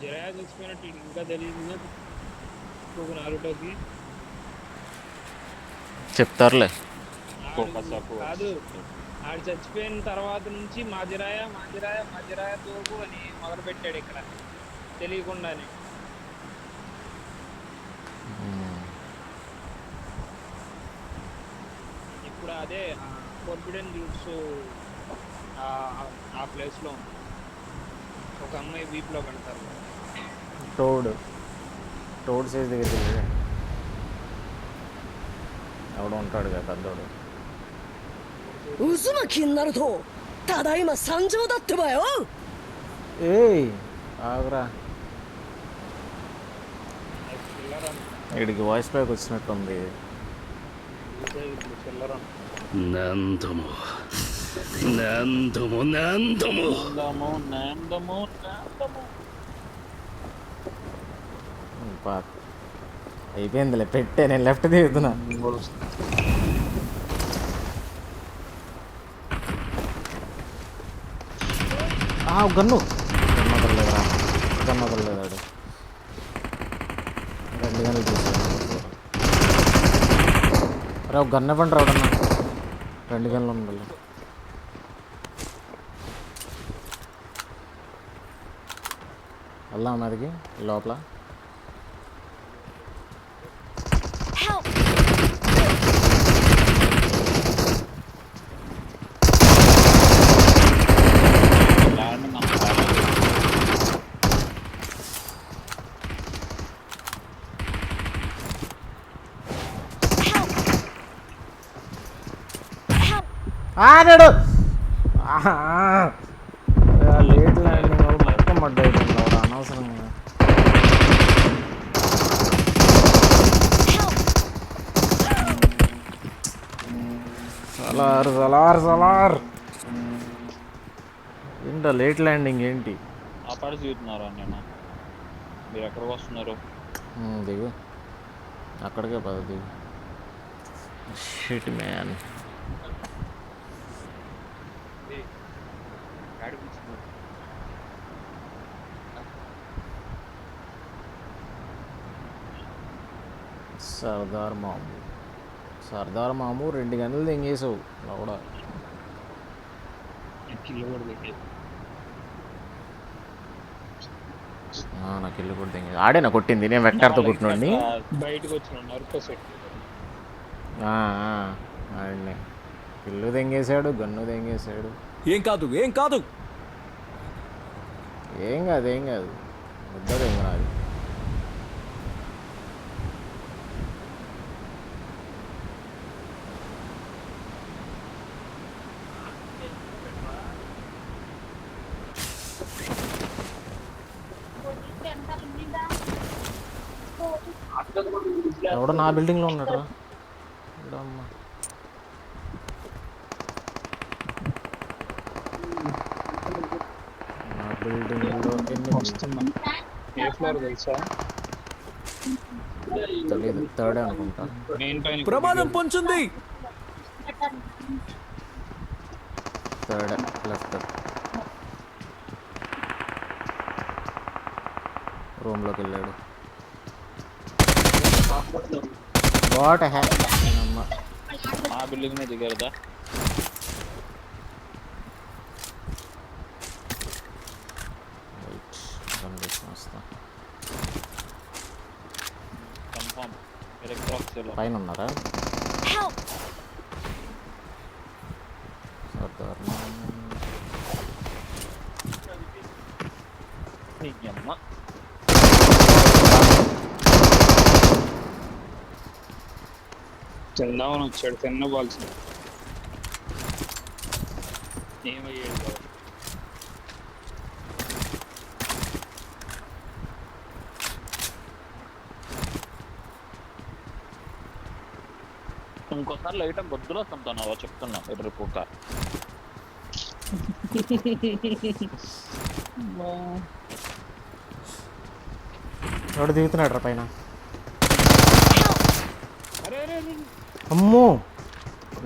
జిరాయా చచ్చిపోయినట్టు ఈడికి ఇంకా తెలియదుగా నారుటోకి. చెప్తారులే. కాదు, ఆడు చచ్చిపోయిన తర్వాత నుంచి మాజిరాయా మాజిరాయా మాజిరాయా తోపు అని మొదలు పెట్టాడు ఇక్కడ తెలియకుండానే. ఇప్పుడు అదే ఫోర్బిడెన్ జ్యూస్ ఆ ప్లేస్ లో ఉంది. ఒక అమ్మాయి వీపులో పెడతారు. టోడ్ సైజ్ దగ్గరికి వెళ్ళి ఎవడో ఉంటాడు కదా పెద్దోడు. 渦巻きになるとただいま参上だってばよ。 ఏయ్ ఆగురా, వీడికి వాయిస్ ప్యాక్ వచ్చినట్టుంది. 何度も何度も何度も అయిపోయిందిలే, పెట్టే, నేను లెఫ్ట్ దిగుతున్నా. గన్ను వదలలేదా, గన్ను వదలలేదాడు. 2 గన్నులు చూసాడు. అరే ఒక గన్ను ఇవ్వండి రావడన్నా, 2 గన్నులు ఉండాలి. వెళ్దాం మీదకి లోపల. ఆడాడు లేట్ ల్యాండింగ్ వల్ల మొత్తం మడ్డ అయిపోయింది వాడు అనవసరంగా. సలార్ సలార్ సలార్ ఏంటో లేట్ ల్యాండింగ్ ఏంటి? అపాడు చూస్తున్నారా నేను, మీరు ఎక్కడికి వస్తున్నారు? దిగు, అక్కడికే పద దిగు. Shit man. సర్దార్ మాము 2 గంటలు తెంగేసావు కూడా. నాకు ఇల్లు కూడా తెంగేసి ఆడేనా కొట్టింది, నేను వెక్టార్తో కొట్టినండి. బయటకు వచ్చిన ఆడనే ఇల్లు తెంగేశాడు, గన్ను తెంగేశాడు. ఏం కాదు ఏం కాదు ఏం కాదు ఏం కాదు, ముద్ద తెంగనాది. ఎవడో నా బిల్డింగ్లో ఉన్నాడు రా. అమ్మా నా బిల్డింగ్లో ఏ ఫ్లోర్ తెలుసా? తెలియదు, 3rd అనుకుంటా. ప్రమాదం పొంచుంది. 3rd లెఫ్ట్ రూమ్లోకి వెళ్ళాడు. వాట్ అమ్మ ఆ బిల్డింగ్ మీద దిగరదా? కన్ఫర్మ్ పైన ఉన్నారా? తిందామని వచ్చాడు, తిన్నవాల్సింది ఏమయ్యాడు కదా. ఇంకోసారి లైట్ బొద్దులో వస్తుంటాను చెప్తున్నా ఎదురు పూక. ఎవడు దిగుతున్నాడు రా పైన? అమ్మో,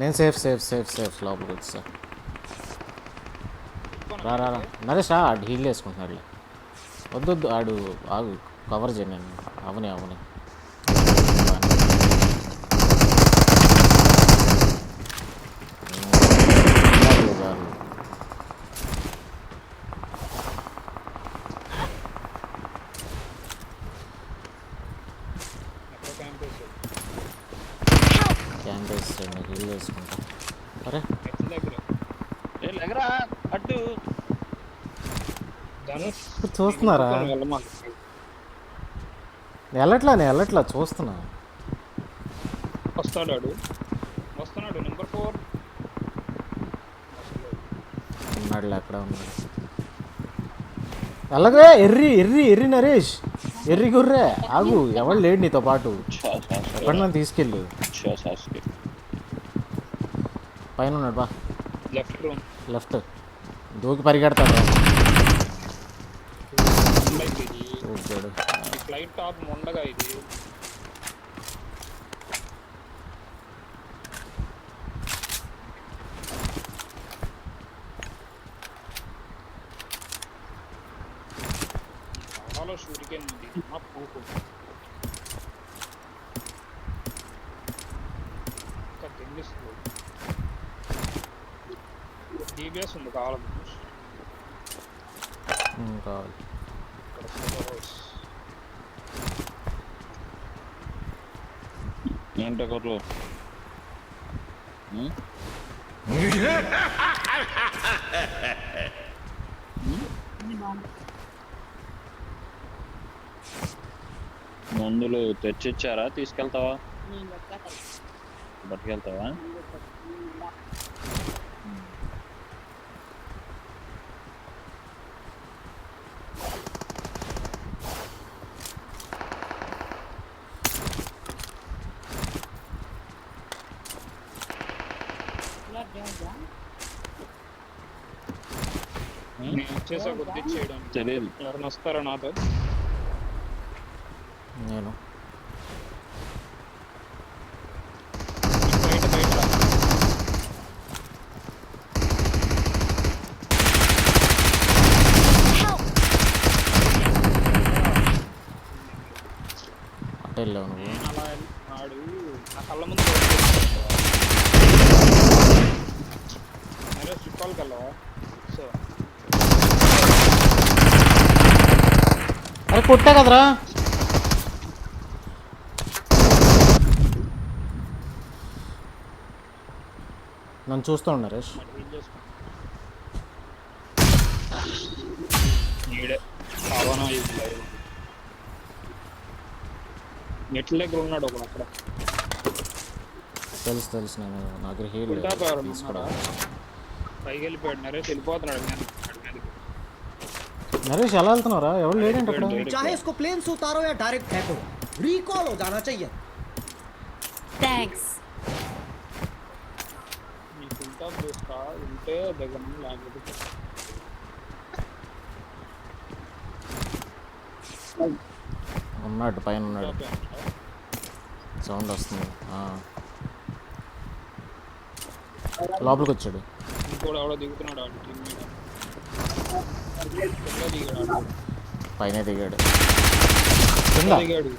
నేను సేఫ్ సేఫ్ సేఫ్ సేఫ్ లోపలికి వచ్చా. రా రా రా నరేష్ రా, హీల్ వేసుకుంటున్నాడులే. వద్దు ఆడు ఆగు కవర్ చేయ నేను అవని ఎక్కడ క్యాంప్ వేసాడు క్యాంపస్ హీల్ వేసుకుంటా. అరే నెక్స్ట్ దగ్గర ఏ లేకరా అడ్డు ధనుష్ చూస్తున్నారా వెళ్ళమాలి. వెళ్ళట్లా చూస్తున్నా. వస్తున్నాడు నెంబర్ 4 ఉన్నాడులే అక్కడ ఉన్నాడు. అలాగే ఎర్రి నరేష్ ఎర్రి గుర్రే ఆగు ఎవడు లేడు నీతో పాటు ఎక్కడ నన్ను తీసుకెళ్ళు. పైన ఉన్నాడు బా లెఫ్ట్ రూమ్ లెఫ్ట్ దూకి పరిగెడతాడు. చూసాడు ఫ్లైట్ టాప్ ఉండగా ఇది చాలా షూరికెన్ ఉంది మా పూకు ఇంకా తెంగిస్తుంది. DBS ఉంది కావాలి కావాలి. ఏంటో కొట్లు మందులు తెచ్చిచ్చారా? తీసుకెళ్తావా? పట్టుకెళ్తావా? నేను వచ్చేసా కొద్ది చేయడానికి. తెలియదు. ఎవరైనా వస్తారా నాతో? నేను బయట అటు వెళ్ళావు నువ్వు. నేను అలా ఆడు నా కళ్ళ ముందు చుట్టాలకి వెళ్ళవా? సో అరే కొట్టా కదరా. నన్ను చూస్తూ ఉన్నా నరేష్. ఏం చేసుకో నీడే కావాలా నెట్ల దగ్గర ఉన్నాడు ఒకడు అక్కడ. తెలుసు నేను నాకు హీల్ తీసుకురా పైకి వెళ్ళిపోయాడు. నరేష్ వెళ్ళిపోతున్నాడు. నరేష్ ఎలా వెళ్తున్నావురా? ఎవరు లేడంటే అక్కడ. चाहे इसको प्लेन से उतारो या डायरेक्ट फेंको, रिकॉल हो जाना चाहिए. థ్యాంక్స్. నీ ఫుల్ టాప్ చూస్తా ఉంటే దగ్గర నుండి లాగదు. ఉన్నాడు పైన ఉన్నాడు. సౌండ్ వస్తుంది. లోపలికి వచ్చాడు. ఇంకోటి ఎవడో దిగుతున్నాడు. ఆడు టీమ్ మీద దిగాడు. పైన దిగాడు. దిగాడు.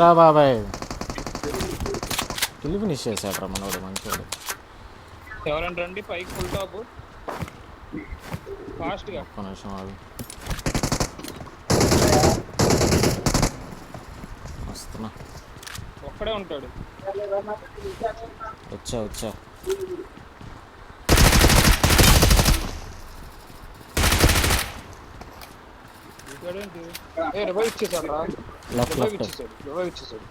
రా బాబాయ్ కిల్ ఫినిష్ చేశాడు మనోడు మంచోడు. ఎవరంటే రండి పైకి ఫుల్ టాప్ ఫాస్ట్గా. ఒక్క నిమిషం ఆగు. వస్తున్నా. ఒక్కడే ఉంటాడు. వచ్చా రివైవ్ ఇచ్చేసాడు రా. లెఫ్ట్ రివైవ్ ఇచ్చేసాడు.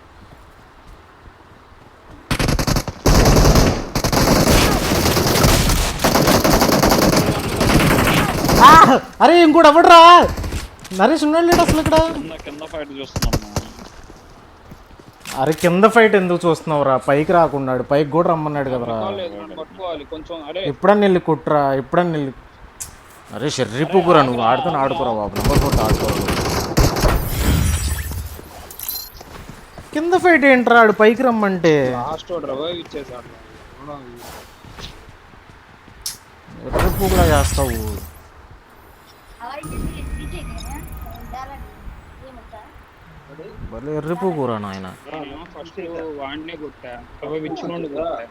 అరే ఇంకోటి ఎవడరా? నరేష్ ఉన్నాడు లేడు అసలు ఇక్కడ. కింద ఫైట్ చూస్తున్నాం. అరే కింద ఫైట్ ఎందుకు చూస్తున్నావురా? పైకి రాకున్నాడు. పైకి కూడా రమ్మన్నాడు కదరా. పట్టుకోవాలి కొంచెం. అరే ఎప్పుడన్నా వెళ్ళి కుట్రా. అరే షర్రిపుకురా నువ్వు. ఆడుకోరా బాబు. నెంబర్ 4 ఆడుకోరా. కింద ఫైట్ ఏంట్రా? ఆడు పైకి రమ్మంటే లాస్ట్ రివైవ్ ఇచ్చేసాడు. ఎర్రి పువ్వులా చేస్తావు. భలే ఎర్రి పువ్వు కూర నాయన. ఫస్ట్ వాడినే కొట్టా, విచ్చుకోండి కొట్టా.